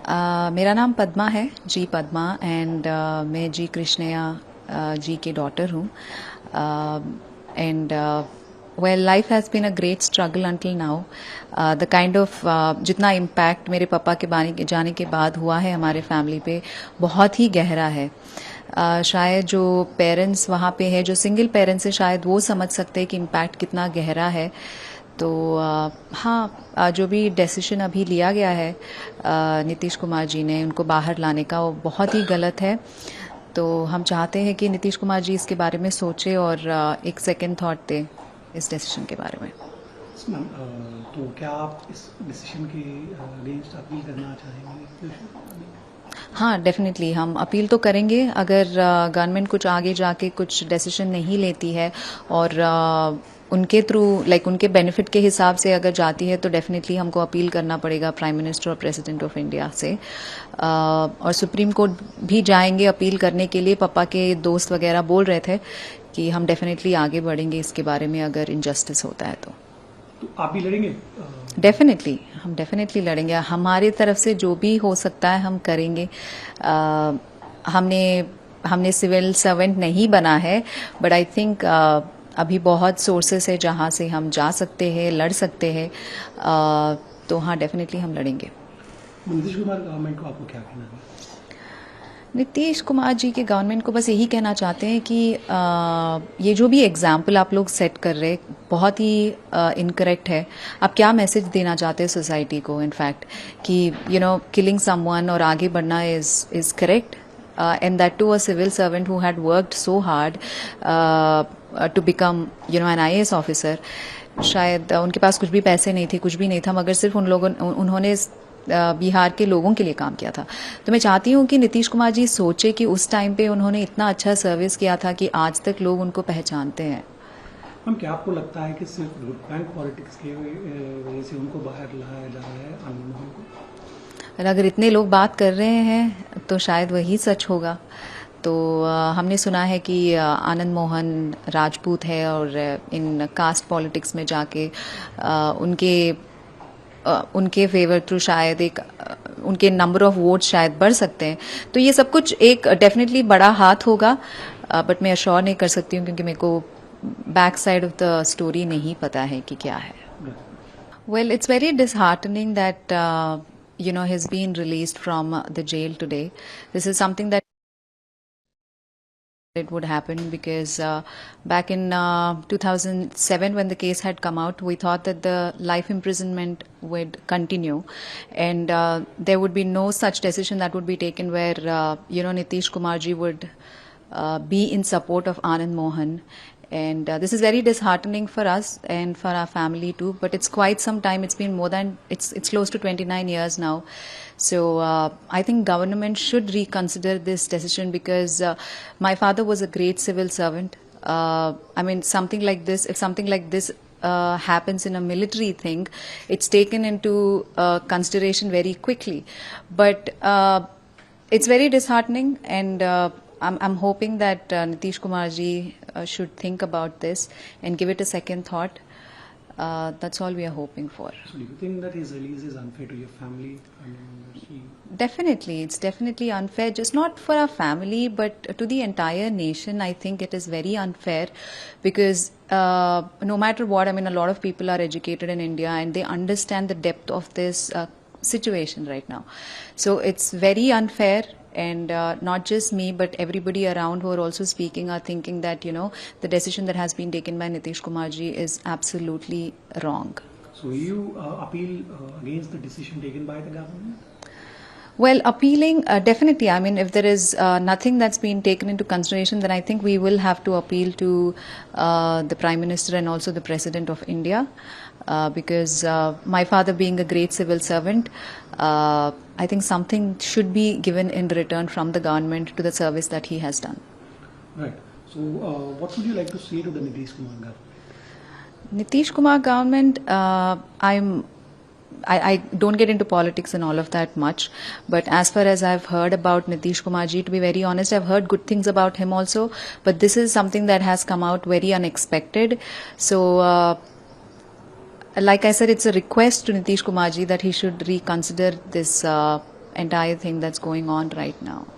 मेरा नाम पद्मा है, जी पद्मा, एंड मैं जी कृष्णया जी की डॉटर हूँ. And well, life has been a great struggle until now. The kind of जितना इम्पैक्ट मेरे पापा के जाने के बाद हुआ है हमारे फैमिली पे, बहुत ही गहरा है. शायद जो पेरेंट्स वहाँ पे है, जो सिंगल पेरेंट्स है, शायद वो समझ सकते हैं कि इम्पैक्ट कितना गहरा है. तो हाँ, जो भी डेसिशन अभी लिया गया है नीतीश कुमार जी ने उनको बाहर लाने का, वो बहुत ही गलत है. तो हम चाहते हैं कि नीतीश कुमार जी इसके बारे में सोचें और एक सेकंड थॉट दें इस डेसिशन के बारे में. मैम, तो क्या आप इस डिसीजन के अगेंस्ट अपील करना चाहेंगे? हाँ, डेफिनेटली हम अपील तो करेंगे. अगर गवर्नमेंट कुछ आगे जाके कुछ डिसीजन नहीं लेती है और उनके थ्रू उनके बेनिफिट के हिसाब से अगर जाती है, तो डेफिनेटली हमको अपील करना पड़ेगा प्राइम मिनिस्टर और प्रेसिडेंट ऑफ इंडिया से. और सुप्रीम कोर्ट भी जाएंगे अपील करने के लिए. पापा के दोस्त वगैरह बोल रहे थे कि हम डेफिनेटली आगे बढ़ेंगे इसके बारे में अगर इनजस्टिस होता है तो. आप भी लड़ेंगे? डेफिनेटली, हम डेफिनेटली लड़ेंगे. हमारी तरफ से जो भी हो सकता है हम करेंगे. हमने सिविल सर्वेंट नहीं बना है, बट आई थिंक अभी बहुत सोर्सेस है जहाँ से हम जा सकते हैं, लड़ सकते हैं. तो हाँ, डेफिनेटली हम लड़ेंगे. नीतीश कुमार गवर्नमेंट को आपको क्या कहना है? नीतीश कुमार जी के गवर्नमेंट को बस यही कहना चाहते हैं कि ये जो भी एग्जाम्पल आप लोग सेट कर रहे बहुत ही इनकरेक्ट है. आप क्या मैसेज देना चाहते हैं सोसाइटी को, इनफैक्ट, कि किलिंग समवन और आगे बढ़ना is correct, and that too a civil servant who had worked so hard to become an IAS officer. शायद उनके पास कुछ भी पैसे नहीं थे, कुछ भी नहीं था, मगर सिर्फ उन्होंने बिहार के लोगों के लिए काम किया था. तो मैं चाहती हूँ कि नीतीश कुमार जी सोचे कि उस टाइम पे उन्होंने इतना अच्छा सर्विस किया था कि आज तक लोग उनको पहचानते हैं. मैम, क्या आपको लगता है कि सिर्फ वोट बैंक पॉलिटिक्स की वजह से उनको बाहर लाया जा रहा है आनंद मोहन को? अगर इतने लोग बात कर रहे हैं तो शायद वही सच होगा. तो हमने सुना है कि आनंद मोहन राजपूत है और इन कास्ट पॉलिटिक्स में जाके उनके फेवर थ्रू शायद उनके नंबर ऑफ वोट शायद बढ़ सकते हैं. तो ये सब कुछ एक डेफिनेटली बड़ा हाथ होगा, बट मैं अश्योर नहीं कर सकती हूँ क्योंकि मेरे को back side of the story नहीं पता है कि क्या है. Well, it's very disheartening that he's been released from the jail today. This is something that it would happen because back in 2007 when the case had come out, we thought that the life imprisonment would continue and there would be no such decision that would be taken where Nitish Kumar ji would be in support of Anand Mohan. And this is very disheartening for us and for our family too. But it's quite some time. It's been it's close to 29 years now. So I think government should reconsider this decision because my father was a great civil servant. I mean, something like this. If something like this happens in a military thing, it's taken into consideration very quickly. But it's very disheartening and. I'm hoping that Nitish Kumar ji should think about this and give it a second thought. That's all we are hoping for. So do you think that his release is unfair to your family? Definitely, it's definitely unfair, just not for our family, but to the entire nation. I think it is very unfair because no matter what, I mean, a lot of people are educated in India and they understand the depth of this situation right now. So it's very unfair. And not just me, but everybody around who are also speaking are thinking that, the decision that has been taken by Nitish Kumar ji is absolutely wrong. So you appeal against the decision taken by the government? Well, appealing, definitely. I mean, if there is nothing that's been taken into consideration, then I think we will have to appeal to the Prime Minister and also the President of India. Because my father being a great civil servant, I think something should be given in return from the government to the service that he has done. Right. So what would you like to say to the Nitish Kumar government? Nitish Kumar government, I don't get into politics and all of that much, but as far as I've heard about Nitish Kumar ji, to be very honest, I've heard good things about him also, but this is something that has come out very unexpected. So like I said, it's a request to Nitish Kumar ji that he should reconsider this entire thing that's going on right now.